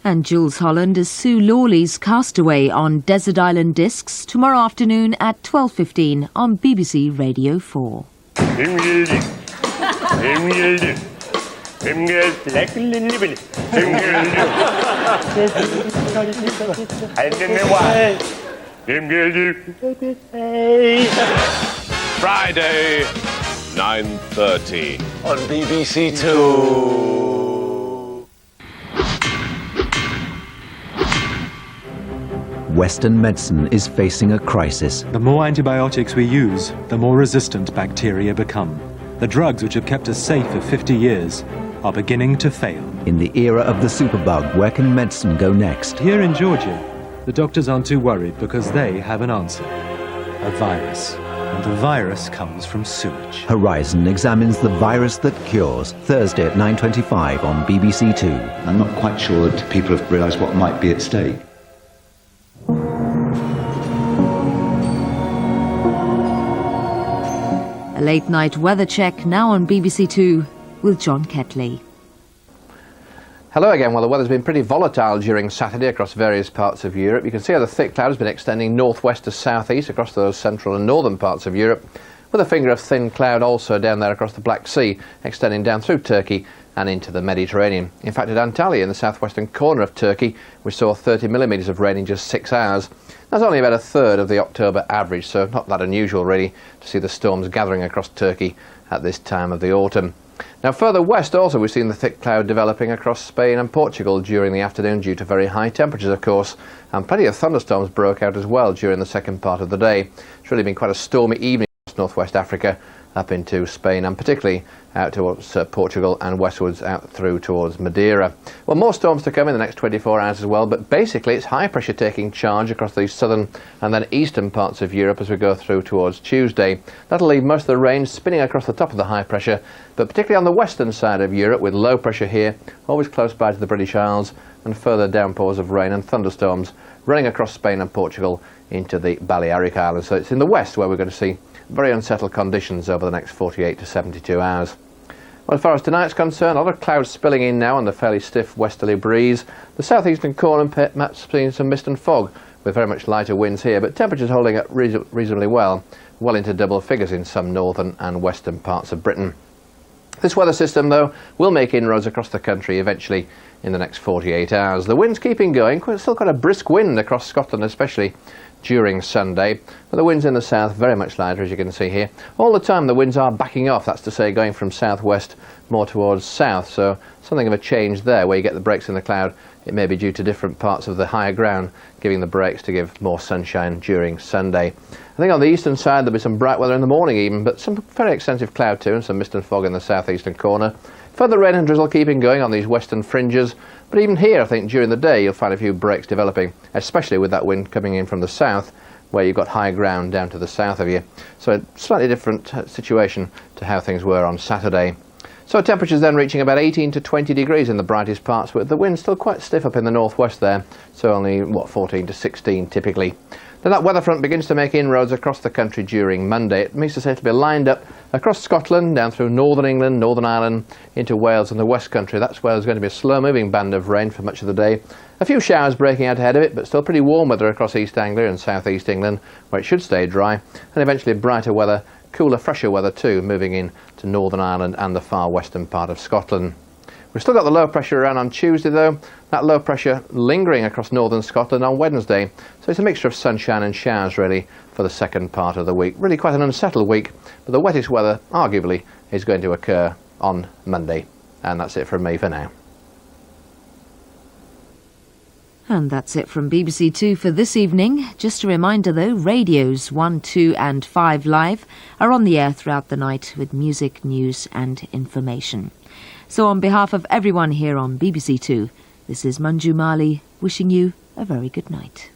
And Jules Holland as Sue Lawley's Castaway on Desert Island Discs tomorrow afternoon at 12:15 on BBC Radio 4. Friday, 9:30 on BBC Two. Western medicine is facing a crisis. The more antibiotics we use, the more resistant bacteria become. The drugs which have kept us safe for 50 years are beginning to fail. In the era of the superbug, where can medicine go next? Here in Georgia, the doctors aren't too worried because they have an answer. A virus. And the virus comes from sewage. Horizon examines the virus that cures. Thursday at 9:25 on BBC Two. I'm not quite sure that people have realised what might be at stake. A late-night weather check now on BBC Two with John Ketley. Hello again. Well, the weather's been pretty volatile during Saturday across various parts of Europe. You can see how the thick cloud has been extending northwest to southeast across those central and northern parts of Europe, with a finger of thin cloud also down there across the Black Sea, extending down through Turkey and into the Mediterranean. In fact, at Antalya in the southwestern corner of Turkey, we saw 30 millimetres of rain in just 6 hours. That's only about a third of the October average, so not that unusual really to see the storms gathering across Turkey at this time of the autumn. Now further west also we've seen the thick cloud developing across Spain and Portugal during the afternoon due to very high temperatures of course, and plenty of thunderstorms broke out as well during the second part of the day. It's really been quite a stormy evening across northwest Africa up into Spain and particularly out towards Portugal and westwards out through towards Madeira. Well, more storms to come in the next 24 hours as well, but basically it's high pressure taking charge across the southern and then eastern parts of Europe as we go through towards Tuesday. That'll leave most of the rain spinning across the top of the high pressure, but particularly on the western side of Europe with low pressure here, always close by to the British Isles, and further downpours of rain and thunderstorms running across Spain and Portugal into the Balearic Islands. So it's in the west where we're going to see very unsettled conditions over the next 48 to 72 hours. Well, as far as tonight's concerned, a lot of clouds spilling in now on the fairly stiff westerly breeze. The southeastern corner perhaps seeing some mist and fog with very much lighter winds here, but temperatures holding up reasonably well into double figures in some northern and western parts of Britain. This weather system, though, will make inroads across the country eventually in the next 48 hours. The wind's keeping going, still quite a brisk wind across Scotland especially during Sunday, but the winds in the south very much lighter as you can see here. All the time the winds are backing off, that's to say going from southwest more towards south, so something of a change there where you get the breaks in the cloud. It may be due to different parts of the higher ground giving the breaks to give more sunshine during Sunday. I think on the eastern side there'll be some bright weather in the morning even, but some very extensive cloud too and some mist and fog in the southeastern corner. Further rain and drizzle keeping going on these western fringes, but even here I think during the day you'll find a few breaks developing, especially with that wind coming in from the south where you've got high ground down to the south of you. So a slightly different situation to how things were on Saturday. So temperatures then reaching about 18 to 20 degrees in the brightest parts, but the wind still quite stiff up in the northwest there, so only 14 to 16 typically. Then that weather front begins to make inroads across the country during Monday. It means to say to be lined up across Scotland, down through northern England, Northern Ireland, into Wales and the West Country. That's where there's going to be a slow-moving band of rain for much of the day. A few showers breaking out ahead of it, but still pretty warm weather across East Anglia and South East England, where it should stay dry, and eventually brighter weather, cooler, fresher weather too, moving in to Northern Ireland and the far western part of Scotland. We've still got the low pressure around on Tuesday though, that low pressure lingering across northern Scotland on Wednesday, so it's a mixture of sunshine and showers really for the second part of the week. Really quite an unsettled week, but the wettest weather arguably is going to occur on Monday. And that's it from me for now. And that's it from BBC Two for this evening. Just a reminder though, radios 1, 2 and 5 live are on the air throughout the night with music, news and information. So on behalf of everyone here on BBC Two, this is Manju Mali wishing you a very good night.